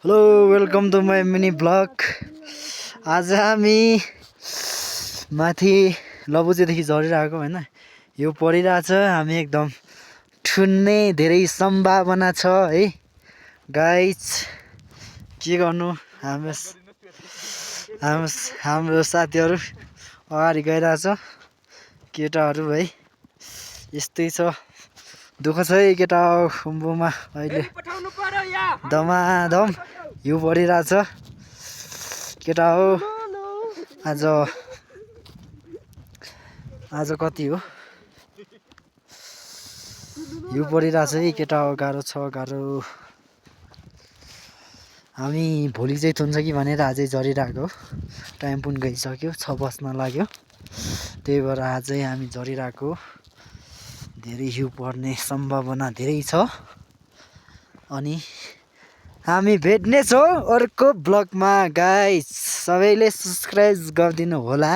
Hello welcome to my mini blog. आज हामी माथि लबुचेदेखि झरिरहेको होइन, यो परिरहेछ। हामी एकदम ठुन्ने धेरै सम्भावना छ है गाइज। के गर्नु, हाम्रो साथीहरू अगाडि गइरहेछ, केटाहरू है यस्तै छ। दुःख छ है केटा खुम्बुमा अहिले दमादम हिउँ परिरहेछ केटा हो। आज कति हो, हिउँ परिरहेछ है केटा हो। गाह्रो छ गाह्रो। हामी भोलि चाहिँ थुन्छ कि भनेर आजै झरिरहेको। टाइम पनि गइसक्यो, 6 बज्न लाग्यो। त्यही भएर आजै हामी झरिरहेको। धेरै हिउँ पर्ने सम्भावना धेरै छ। अनि हामी भेट्नेछौँ अर्को ब्लगमा गाइस। सबैले सब्सक्राइब गरिदिनु होला।